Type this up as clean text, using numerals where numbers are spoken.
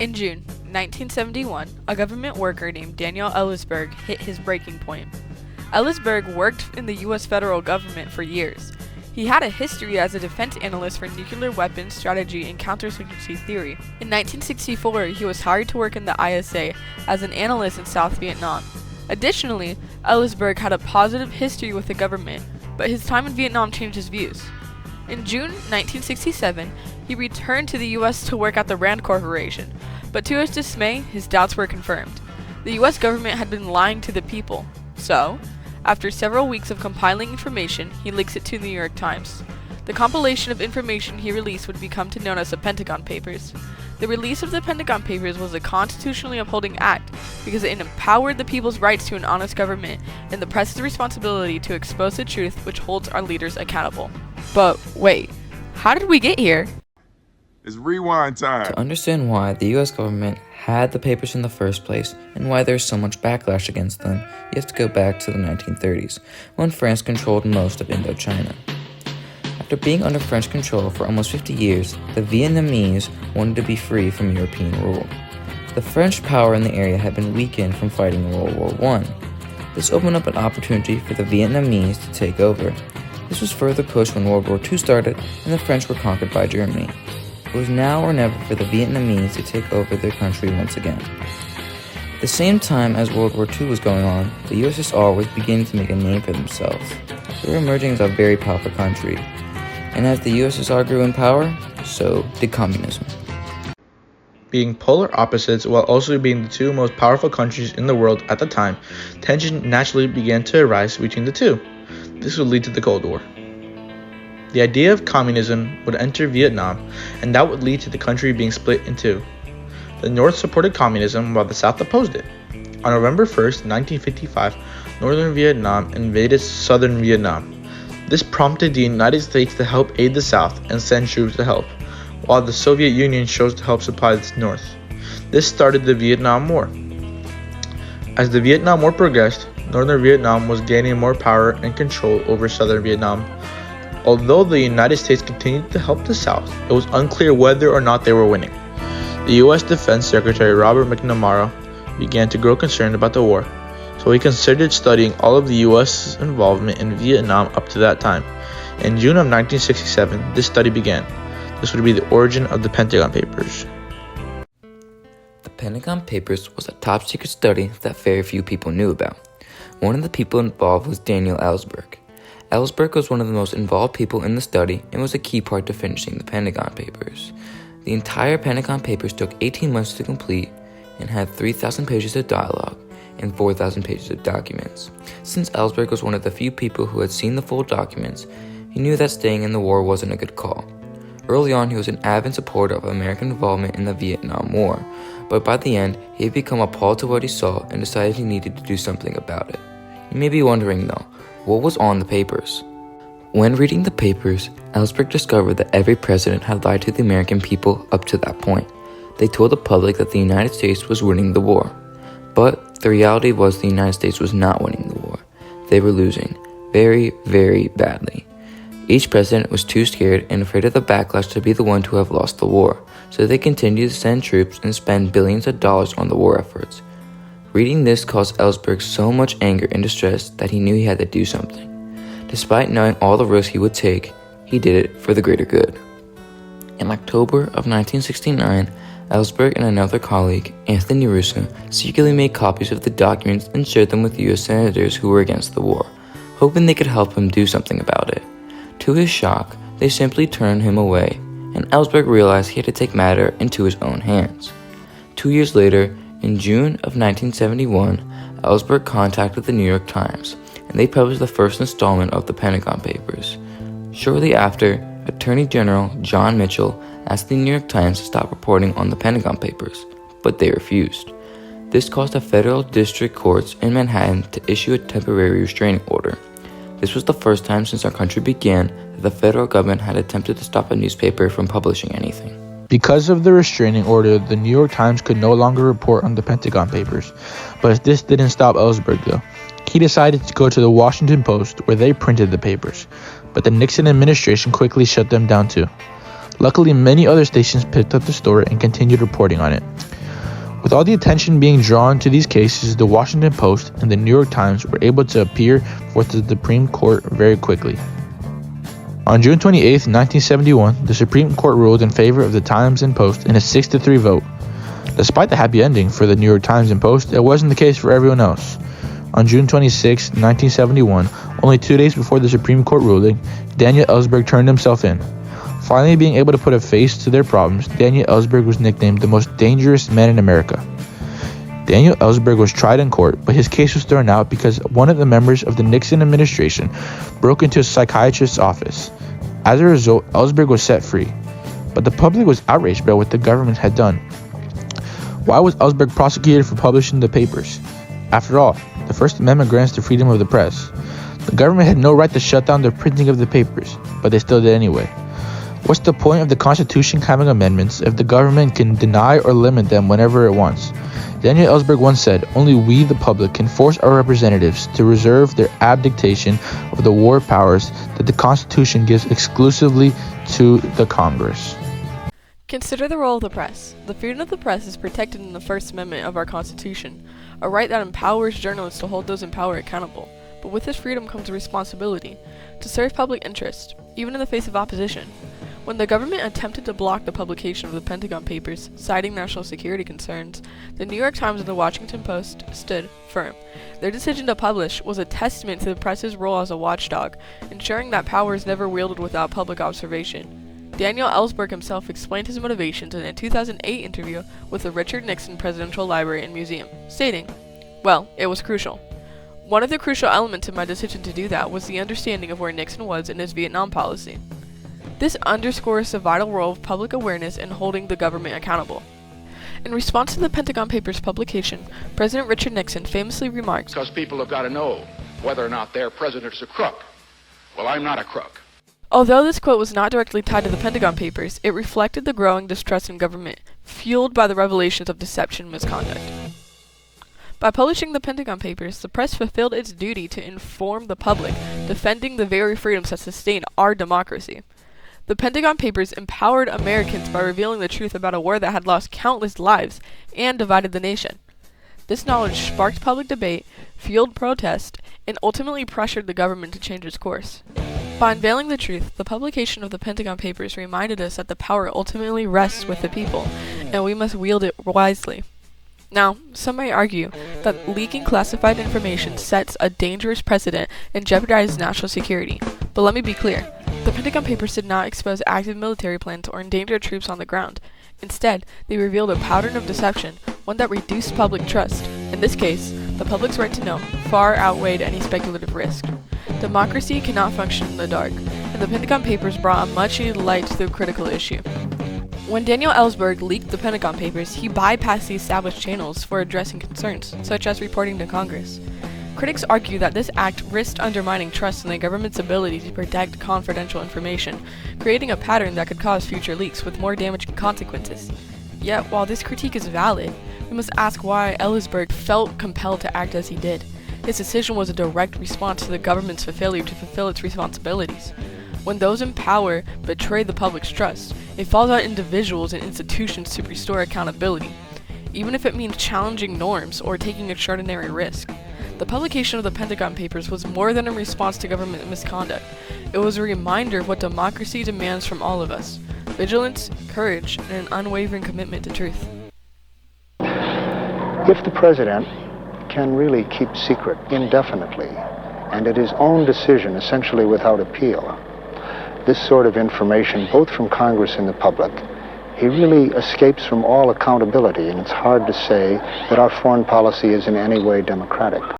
In June 1971, a government worker named Daniel Ellsberg hit his breaking point. Ellsberg worked in the U.S. federal government for years. He had a history as a defense analyst for nuclear weapons strategy and counterinsurgency theory. In 1964, he was hired to work in the ISA as an analyst in South Vietnam. Additionally, Ellsberg had a positive history with the government, but his time in Vietnam changed his views. In June 1967, he returned to the U.S. to work at the Rand Corporation, but to his dismay, his doubts were confirmed. The U.S. government had been lying to the people, so after several weeks of compiling information, he leaks it to the New York Times. The compilation of information he released would become known as the Pentagon Papers. The release of the Pentagon Papers was a constitutionally upholding act because it empowered the people's rights to an honest government and the press's responsibility to expose the truth, which holds our leaders accountable. But wait, how did we get here? It's rewind time. To understand why the US government had the papers in the first place and why there's so much backlash against them, you have to go back to the 1930s, when France controlled most of Indochina. After being under French control for almost 50 years, the Vietnamese wanted to be free from European rule. The French power in the area had been weakened from fighting World War I. This opened up an opportunity for the Vietnamese to take over. This was further pushed when World War II started and the French were conquered by Germany. It was now or never for the Vietnamese to take over their country once again. At the same time as World War II was going on, the USSR was beginning to make a name for themselves. They were emerging as a very powerful country. And as the USSR grew in power, so did communism. Being polar opposites while also being the two most powerful countries in the world at the time, tension naturally began to arise between the two. This would lead to the Cold War. The idea of communism would enter Vietnam, and that would lead to the country being split in two. The North supported communism while the South opposed it. On November 1st, 1955, Northern Vietnam invaded Southern Vietnam. This prompted the United States to help aid the South and send troops to help, while the Soviet Union chose to help supply the North. This started the Vietnam War. As the Vietnam War progressed, Northern Vietnam was gaining more power and control over Southern Vietnam. Although the United States continued to help the South, it was unclear whether or not they were winning. The U.S. Defense Secretary Robert McNamara began to grow concerned about the war, so he considered studying all of the U.S.'s involvement in Vietnam up to that time. In June of 1967, this study began. This would be the origin of the Pentagon Papers. The Pentagon Papers was a top-secret study that very few people knew about. One of the people involved was Daniel Ellsberg. Ellsberg was one of the most involved people in the study and was a key part to finishing the Pentagon Papers. The entire Pentagon Papers took 18 months to complete and had 3,000 pages of dialogue and 4,000 pages of documents. Since Ellsberg was one of the few people who had seen the full documents, he knew that staying in the war wasn't a good call. Early on, he was an avid supporter of American involvement in the Vietnam War, but by the end, he had become appalled to what he saw and decided he needed to do something about it. You may be wondering though, what was on the papers? When reading the papers, Ellsberg discovered that every president had lied to the American people up to that point. They told the public that the United States was winning the war. But the reality was the United States was not winning the war. They were losing, very, very badly. Each president was too scared and afraid of the backlash to be the one to have lost the war, so they continued to send troops and spend billions of dollars on the war efforts. Reading this caused Ellsberg so much anger and distress that he knew he had to do something. Despite knowing all the risks he would take, he did it for the greater good. In October of 1969, Ellsberg and another colleague, Anthony Russo, secretly made copies of the documents and shared them with U.S. senators who were against the war, hoping they could help him do something about it. To his shock, they simply turned him away, and Ellsberg realized he had to take matter into his own hands. 2 years later, in June of 1971, Ellsberg contacted the New York Times, and they published the first installment of the Pentagon Papers. Shortly after, Attorney General John Mitchell asked the New York Times to stop reporting on the Pentagon Papers, but they refused. This caused the federal district courts in Manhattan to issue a temporary restraining order. This was the first time since our country began that the federal government had attempted to stop a newspaper from publishing anything. Because of the restraining order, the New York Times could no longer report on the Pentagon Papers. But this didn't stop Ellsberg though. He decided to go to the Washington Post, where they printed the papers. But the Nixon administration quickly shut them down too. Luckily, many other stations picked up the story and continued reporting on it. With all the attention being drawn to these cases, the Washington Post and the New York Times were able to appear before the Supreme Court very quickly. On June 28, 1971, the Supreme Court ruled in favor of the Times and Post in a 6-3 vote. Despite the happy ending for the New York Times and Post, it wasn't the case for everyone else. On June 26, 1971, only 2 days before the Supreme Court ruling, Daniel Ellsberg turned himself in. Finally being able to put a face to their problems, Daniel Ellsberg was nicknamed the most dangerous man in America. Daniel Ellsberg was tried in court, but his case was thrown out because one of the members of the Nixon administration broke into a psychiatrist's office. As a result, Ellsberg was set free, but the public was outraged by what the government had done. Why was Ellsberg prosecuted for publishing the papers? After all, the First Amendment grants the freedom of the press. The government had no right to shut down the printing of the papers, but they still did anyway. What's the point of the Constitution having amendments if the government can deny or limit them whenever it wants? Daniel Ellsberg once said, "Only we, the public, can force our representatives to reserve their abdication of the war powers that the Constitution gives exclusively to the Congress." Consider the role of the press. The freedom of the press is protected in the First Amendment of our Constitution, a right that empowers journalists to hold those in power accountable. But with this freedom comes a responsibility to serve public interest, even in the face of opposition. When the government attempted to block the publication of the Pentagon Papers, citing national security concerns, the New York Times and the Washington Post stood firm. Their decision to publish was a testament to the press's role as a watchdog, ensuring that power is never wielded without public observation. Daniel Ellsberg himself explained his motivations in a 2008 interview with the Richard Nixon Presidential Library and Museum, stating, "Well, it was crucial. One of the crucial elements in my decision to do that was the understanding of where Nixon was in his Vietnam policy. This underscores the vital role of public awareness in holding the government accountable." In response to the Pentagon Papers publication, President Richard Nixon famously remarked, "Because people have got to know whether or not their president's a crook. Well, I'm not a crook." Although this quote was not directly tied to the Pentagon Papers, it reflected the growing distrust in government, fueled by the revelations of deception and misconduct. By publishing the Pentagon Papers, the press fulfilled its duty to inform the public, defending the very freedoms that sustain our democracy. The Pentagon Papers empowered Americans by revealing the truth about a war that had lost countless lives and divided the nation. This knowledge sparked public debate, fueled protest, and ultimately pressured the government to change its course. By unveiling the truth, the publication of the Pentagon Papers reminded us that the power ultimately rests with the people, and we must wield it wisely. Now, some may argue that leaking classified information sets a dangerous precedent and jeopardizes national security, but let me be clear. The Pentagon Papers did not expose active military plans or endanger troops on the ground. Instead, they revealed a pattern of deception, one that reduced public trust. In this case, the public's right to know far outweighed any speculative risk. Democracy cannot function in the dark, and the Pentagon Papers brought a much-needed light to the critical issue. When Daniel Ellsberg leaked the Pentagon Papers, he bypassed the established channels for addressing concerns, such as reporting to Congress. Critics argue that this act risked undermining trust in the government's ability to protect confidential information, creating a pattern that could cause future leaks with more damaging consequences. Yet, while this critique is valid, we must ask why Ellsberg felt compelled to act as he did. His decision was a direct response to the government's failure to fulfill its responsibilities. When those in power betray the public's trust, it falls on individuals and institutions to restore accountability, even if it means challenging norms or taking extraordinary risk. The publication of the Pentagon Papers was more than a response to government misconduct. It was a reminder of what democracy demands from all of us: vigilance, courage, and an unwavering commitment to truth. If the president can really keep secret indefinitely, and at his own decision, essentially without appeal, this sort of information, both from Congress and the public, he really escapes from all accountability, and it's hard to say that our foreign policy is in any way democratic.